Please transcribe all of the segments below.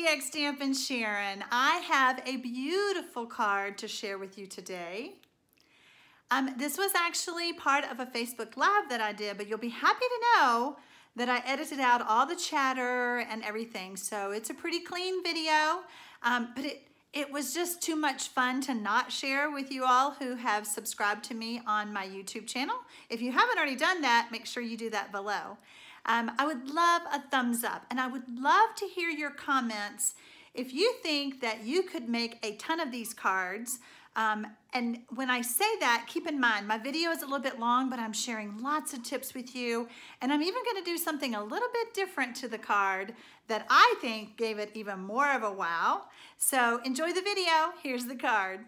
TxStampin Sharon. I have a beautiful card to share with you today. This was actually part of a Facebook Live that I did, but you'll be happy to know that I edited out all the chatter and everything. So it's a pretty clean video, but it was just too much fun to not share with you all who have subscribed to me on my YouTube channel. If you haven't already done that, make sure you do that below. I would love a thumbs up, and I would love to hear your comments if you think that you could make a ton of these cards. And when I say that, keep in mind, my video is a little bit long, but I'm sharing lots of tips with you. And I'm even gonna do something a little bit different to the card that I think gave it even more of a wow. So enjoy the video. Here's the card.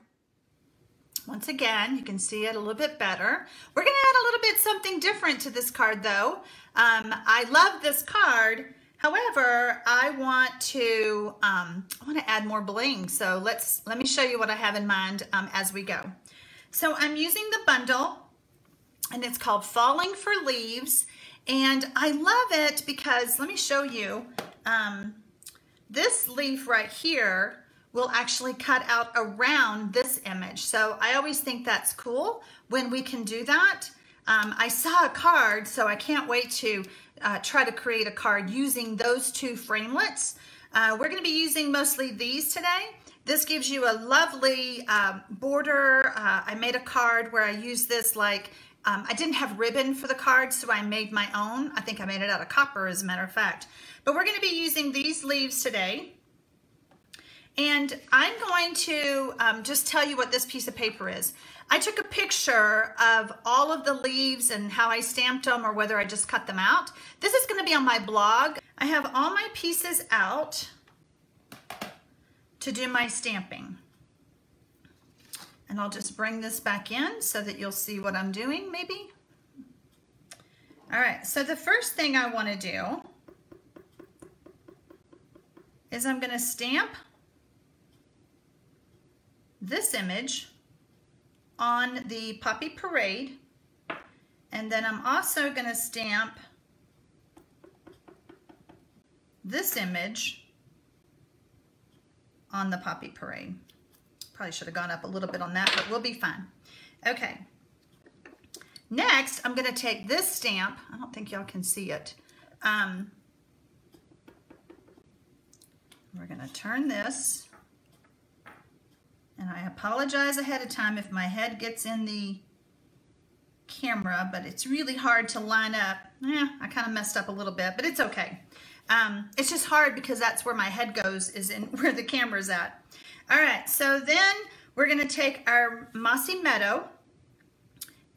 Once again, you can see it a little bit better. We're gonna add a little bit something different to this card though. I love this card. However, I want to add more bling. So let me show you what I have in mind as we go. So I'm using the bundle, and it's called Falling for Leaves. And I love it because, let me show you, this leaf right here will actually cut out around this image. So I always think that's cool when we can do that. I saw a card, so I can't wait to try to create a card using those two framelits. We're going to be using mostly these today. This gives you a lovely border. I made a card where I used this I didn't have ribbon for the card, so I made my own. I think I made it out of copper, as a matter of fact. But we're going to be using these leaves today. And I'm going to just tell you what this piece of paper is. I took a picture of all of the leaves and how I stamped them, or whether I just cut them out. This is going to be on my blog. I have all my pieces out to do my stamping. And I'll just bring this back in so that you'll see what I'm doing, maybe. All right, so the first thing I want to do is I'm going to stamp this image on the Poppy Parade, and then I'm also going to stamp this image on the Poppy Parade. Probably should have gone up a little bit on that, but we'll be fine. Okay. Next, I'm going to take this stamp. I don't think y'all can see it. We're going to turn this. And I apologize ahead of time if my head gets in the camera, but it's really hard to line up. I kind of messed up a little bit, but it's okay. It's just hard because that's where my head goes, is in where the camera's at. All right, so then we're going to take our Mossy Meadow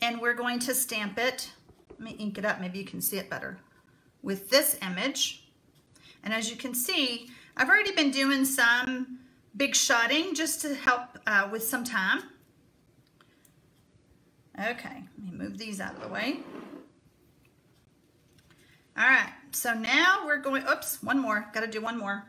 and we're going to stamp it. Let me ink it up, maybe you can see it better, with this image. And as you can see, I've already been doing some big shotting just to help with some time. Okay, let me move these out of the way. All right, so now we're going, oops, one more, got to do one more.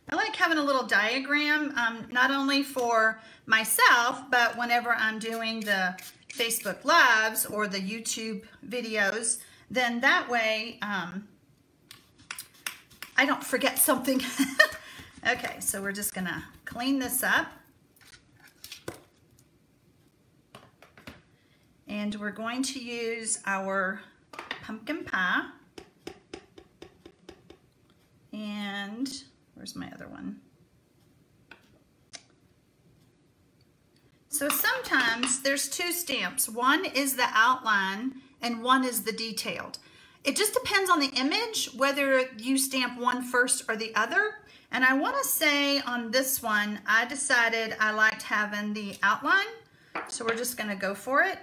I like having a little diagram, not only for myself, but whenever I'm doing the Facebook Lives or the YouTube videos, then that way I don't forget something. Okay, so we're just gonna clean this up. And we're going to use our pumpkin pie. And where's my other one? So sometimes there's two stamps. One is the outline and one is the detailed. It just depends on the image, whether you stamp one first or the other. And I want to say on this one, I decided I liked having the outline. So we're just going to go for it.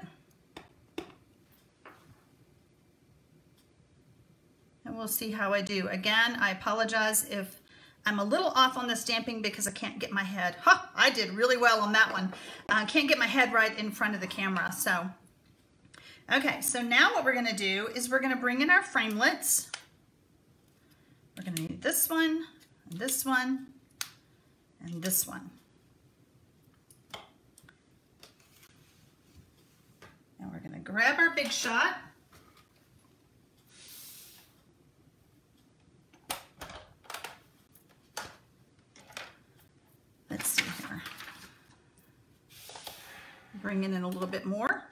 And we'll see how I do. Again, I apologize if I'm a little off on the stamping because I can't get my head. Huh, I did really well on that one. I can't get my head right in front of the camera. So, okay, so now what we're going to do is we're going to bring in our framelits. We're going to need this one, and this one, and this one. And we're going to grab our Big Shot. bring it in a little bit more.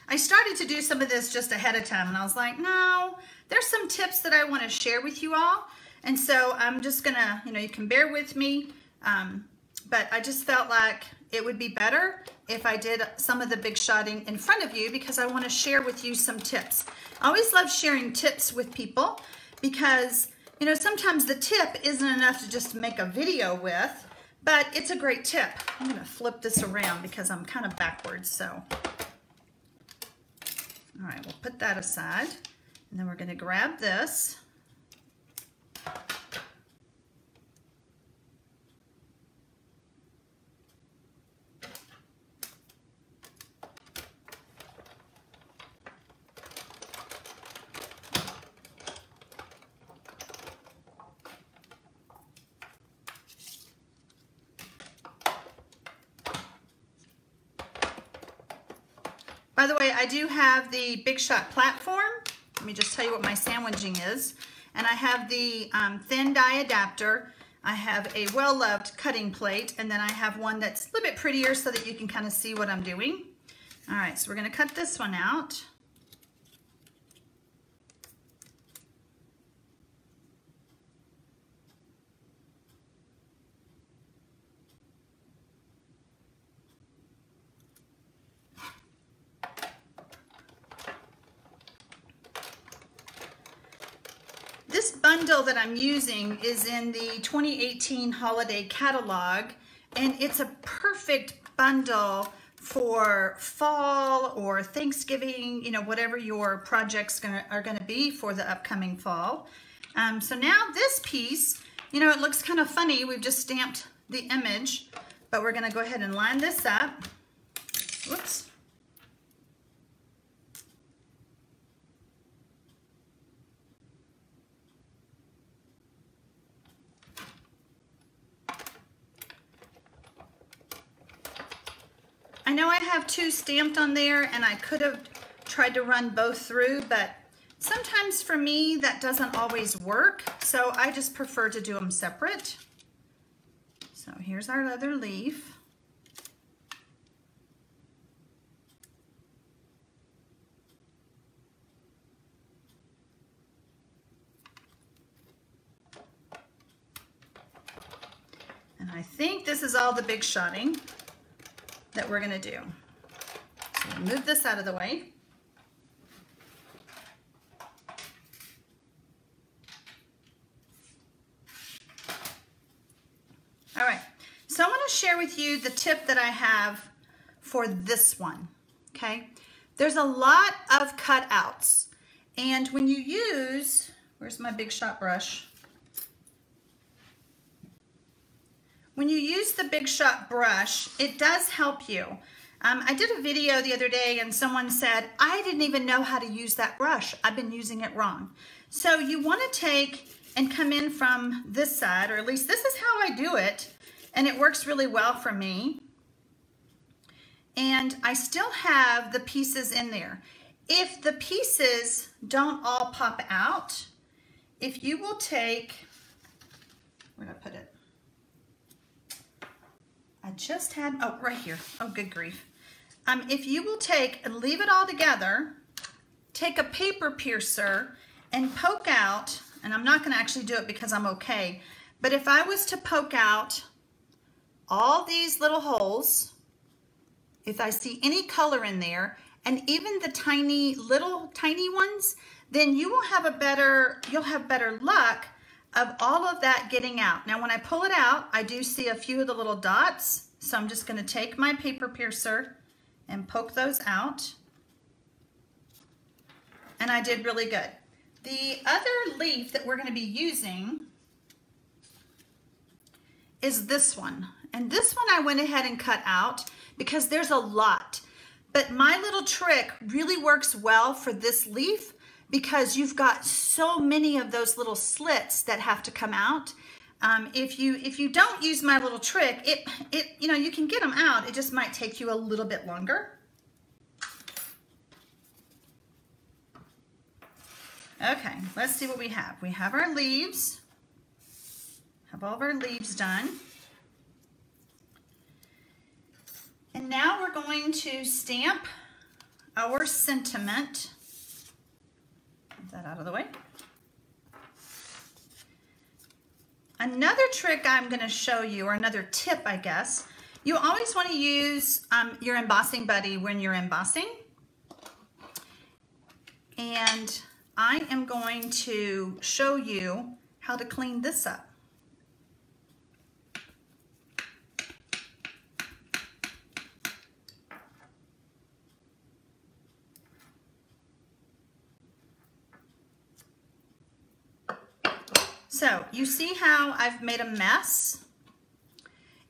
I started to do some of this just ahead of time, and I was like, no, there's some tips that I want to share with you all. And so I'm just gonna, you can bear with me, but I just felt like it would be better if I did some of the big shotting in front of you, because I want to share with you some tips. I always love sharing tips with people because, sometimes the tip isn't enough to just make a video with, but it's a great tip. I'm gonna flip this around because I'm kind of backwards, so. All right, we'll put that aside, and then we're gonna grab this. By the way, I do have the Big Shot platform. Let me just tell you what my sandwiching is. And I have the thin die adapter. I have a well-loved cutting plate, and then I have one that's a little bit prettier so that you can kind of see what I'm doing. All right, so we're gonna cut this one out. This bundle that I'm using is in the 2018 holiday catalog, and it's a perfect bundle for fall or Thanksgiving, whatever your projects are gonna be for the upcoming fall. So now this piece, it looks kind of funny. We've just stamped the image, but we're gonna go ahead and line this up. Whoops. I know I have two stamped on there, and I could have tried to run both through, but sometimes for me that doesn't always work, so I just prefer to do them separate. So here's our other leaf. And I think this is all the big shotting that we're gonna do. So move this out of the way. All right, so I wanna share with you the tip that I have for this one, okay? There's a lot of cutouts, and when you use, where's my Big Shot brush? When you use the Big Shot brush, it does help you. I did a video the other day and someone said, I didn't even know how to use that brush. I've been using it wrong. So you want to take and come in from this side, or at least this is how I do it, and it works really well for me. And I still have the pieces in there. If the pieces don't all pop out, if you will take, where did I put it? I just had, oh, right here. Oh, good grief. If you will take and leave it all together, take a paper piercer and poke out, and I'm not gonna actually do it because I'm okay, but if I was to poke out all these little holes, if I see any color in there, and even the tiny ones, then you will have you'll have better luck of all of that getting out. Now when I pull it out, I do see a few of the little dots, so I'm just gonna take my paper piercer and poke those out. And I did really good. The other leaf that we're gonna be using is this one. And this one I went ahead and cut out because there's a lot. But my little trick really works well for this leaf because you've got so many of those little slits that have to come out. If you don't use my little trick, you can get them out. It just might take you a little bit longer. Okay, let's see what we have. We have our leaves. Have all of our leaves done. And now we're going to stamp our sentiment. Get that out of the way. Another trick I'm going to show you, or another tip, I guess, you always want to use your embossing buddy when you're embossing. And I am going to show you how to clean this up. So you see how I've made a mess?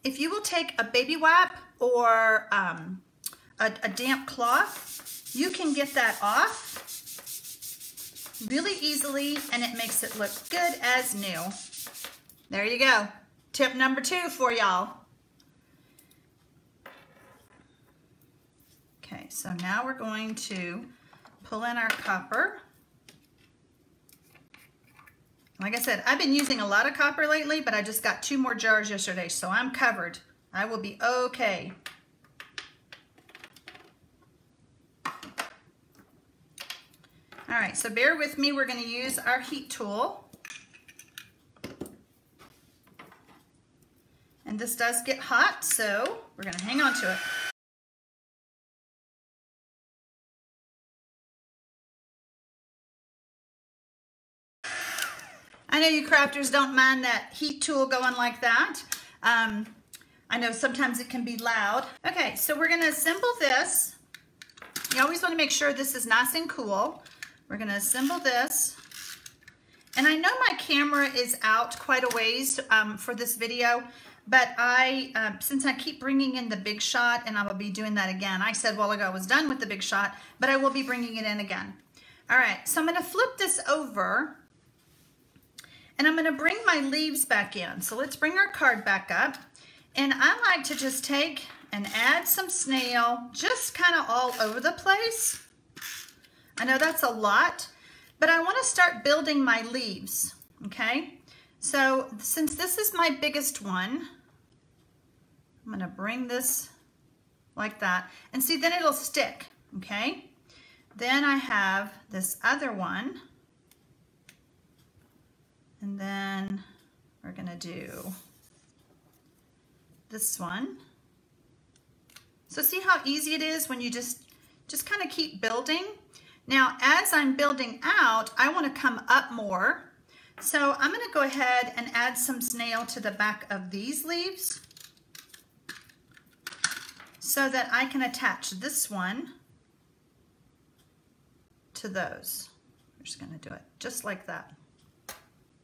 If you will take a baby wipe or a damp cloth, you can get that off really easily and it makes it look good as new. There you go. Tip number 2 for y'all. Okay, so now we're going to pull in our copper. Like I said, I've been using a lot of copper lately, but I just got 2 more jars yesterday, so I'm covered. I will be okay. All right, so bear with me. We're going to use our heat tool. And this does get hot, so we're going to hang on to it. I know you crafters don't mind that heat tool going like that. I know sometimes it can be loud. Okay, so we're gonna assemble this. You always wanna make sure this is nice and cool. We're gonna assemble this. And I know my camera is out quite a ways for this video, but since I keep bringing in the big shot, and I will be doing that again. I said a while ago I was done with the big shot, but I will be bringing it in again. All right, so I'm gonna flip this over. And I'm going to bring my leaves back in. So let's bring our card back up. And I like to just take and add some snail, just kind of all over the place. I know that's a lot, but I want to start building my leaves, okay? So since this is my biggest one, I'm going to bring this like that. And see, then it'll stick, okay? Then I have this other one. And then we're gonna do this one. So see how easy it is when you just kind of keep building. Now, as I'm building out, I wanna come up more. So I'm gonna go ahead and add some snail to the back of these leaves so that I can attach this one to those. We're just gonna do it just like that.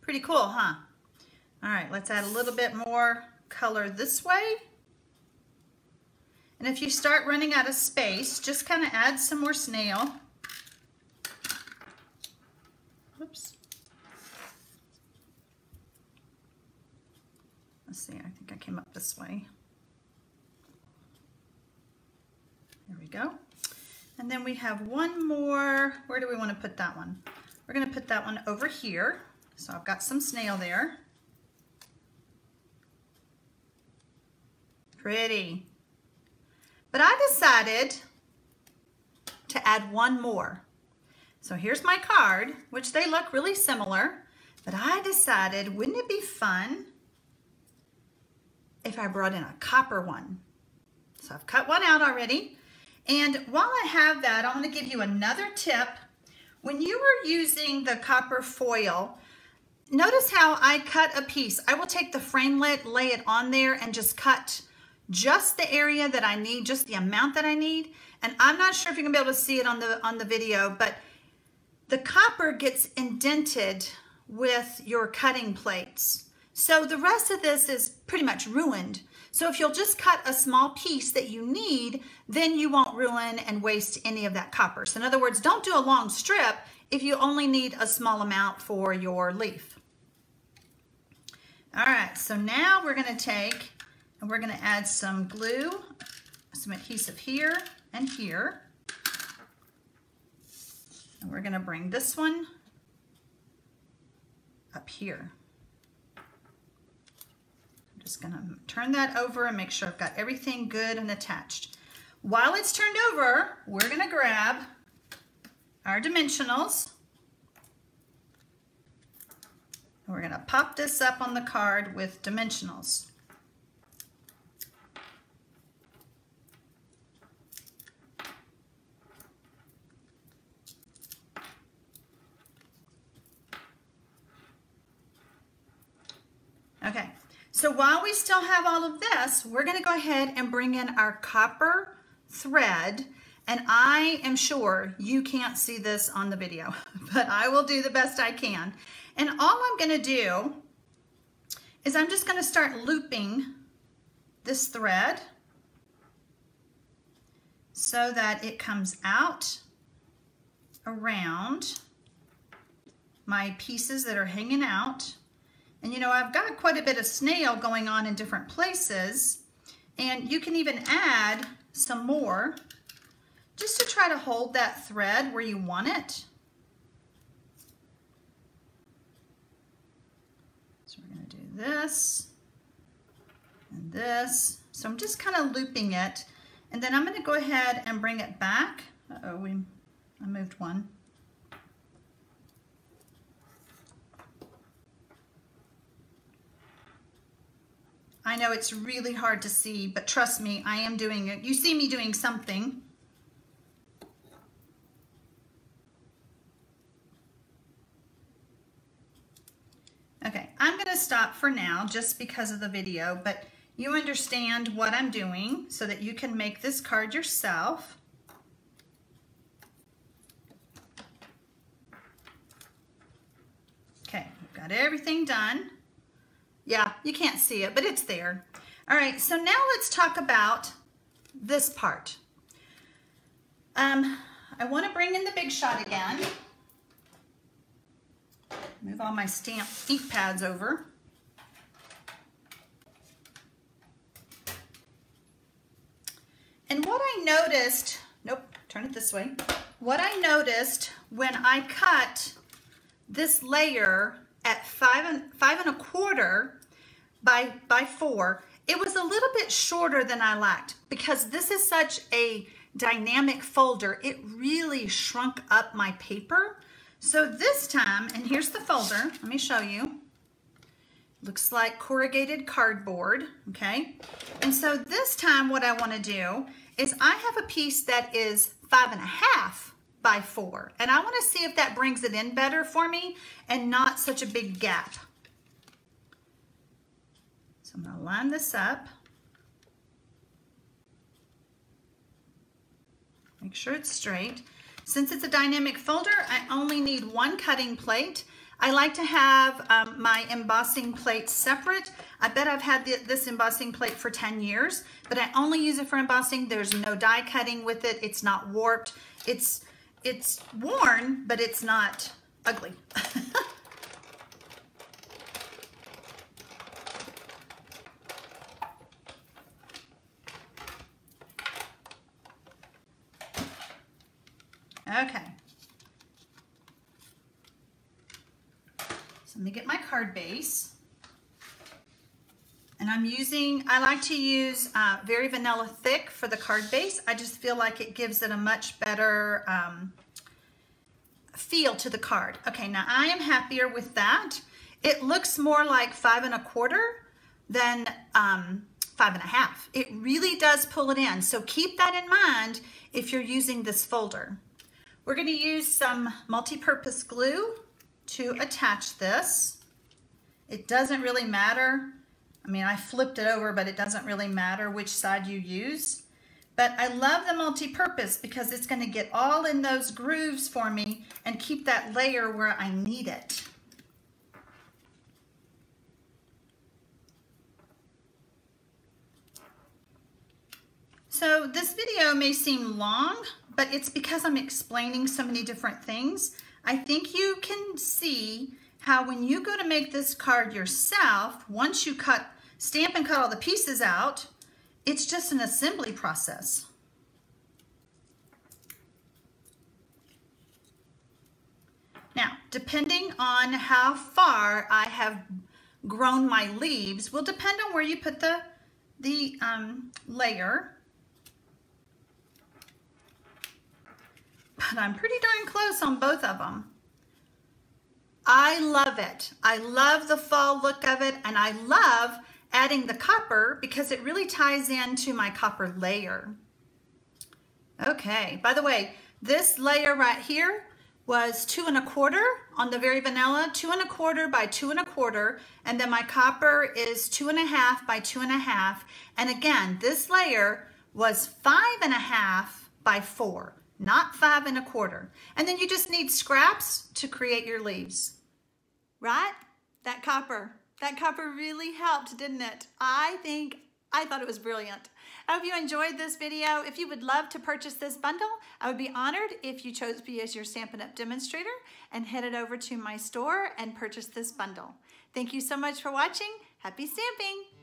Pretty cool, huh? All right, let's add a little bit more color this way. And if you start running out of space, just kind of add some more snail. Whoops. Let's see, I think I came up this way. There we go. And then we have one more. Where do we want to put that one? We're going to put that one over here. So I've got some snail there. Pretty. But I decided to add one more. So here's my card, which they look really similar, but I decided, wouldn't it be fun if I brought in a copper one? So I've cut one out already. And while I have that, I want to give you another tip. When you are using the copper foil, notice how I cut a piece. I will take the framelit, lay it on there, and just cut just the area that I need, just the amount that I need. And I'm not sure if you're gonna be able to see it on the video, but the copper gets indented with your cutting plates. So the rest of this is pretty much ruined. So if you'll just cut a small piece that you need, then you won't ruin and waste any of that copper. So in other words, don't do a long strip if you only need a small amount for your leaf. All right, so now we're gonna take and we're gonna add some glue, some adhesive here and here. And we're gonna bring this one up here. I'm just gonna turn that over and make sure I've got everything good and attached. While it's turned over, we're gonna grab our dimensionals. And we're gonna pop this up on the card with dimensionals. Okay, so while we still have all of this, we're gonna go ahead and bring in our copper thread, and I am sure you can't see this on the video, but I will do the best I can. And all I'm gonna do is I'm just gonna start looping this thread so that it comes out around my pieces that are hanging out. And you know, I've got quite a bit of snail going on in different places, and you can even add some more just to try to hold that thread where you want it. So we're going to do this and this. So I'm just kind of looping it, and then I'm going to go ahead and bring it back. Uh-oh, I moved one. I know it's really hard to see, but trust me, I am doing it. You see me doing something. Okay, I'm going to stop for now just because of the video, but you understand what I'm doing so that you can make this card yourself. Okay, we've got everything done. Yeah, you can't see it, but it's there. All right, so now let's talk about this part. I want to bring in the Big Shot again. Move all my stamp ink pads over. And what I noticed, nope, turn it this way. What I noticed when I cut this layer at 5 1/4 by 4, it was a little bit shorter than I liked because this is such a dynamic folder. It really shrunk up my paper. So this time, and here's the folder, let me show you. Looks like corrugated cardboard, okay? And so this time what I want to do is I have a piece that is 5 1/2 by 4, and I want to see if that brings it in better for me and not such a big gap. So I'm going to line this up. Make sure it's straight. Since it's a dynamic folder, I only need one cutting plate. I like to have my embossing plate separate. I bet I've had this embossing plate for 10 years, but I only use it for embossing. There's no die cutting with it. It's not warped. It's worn, but it's not ugly. Okay. So let me get my card base. And I like to use very vanilla thick for the card base. I just feel like it gives it a much better feel to the card. Okay, now I am happier with that. It looks more like 5 1/4 than 5 1/2. It really does pull it in. So keep that in mind if you're using this folder. We're going to use some multi-purpose glue to attach this. It doesn't really matter. I mean, I flipped it over, but it doesn't really matter which side you use. But I love the multi-purpose because it's going to get all in those grooves for me and keep that layer where I need it. So this video may seem long, but it's because I'm explaining so many different things. I think you can see how when you go to make this card yourself, once you stamp and cut all the pieces out, it's just an assembly process. Now, depending on how far I have grown my leaves will depend on where you put the layer. But I'm pretty darn close on both of them. I love it. I love the fall look of it, and I love adding the copper because it really ties into my copper layer. Okay, by the way, this layer right here was 2 1/4 on the very vanilla, 2 1/4 by 2 1/4, and then my copper is 2 1/2 by 2 1/2. And again, this layer was 5 1/2 by 4, not 5 1/4. And then you just need scraps to create your leaves. Right? That copper really helped, didn't it? I thought it was brilliant. I hope you enjoyed this video. If you would love to purchase this bundle, I would be honored if you chose me as your Stampin' Up! Demonstrator and headed over to my store and purchased this bundle. Thank you so much for watching. Happy stamping!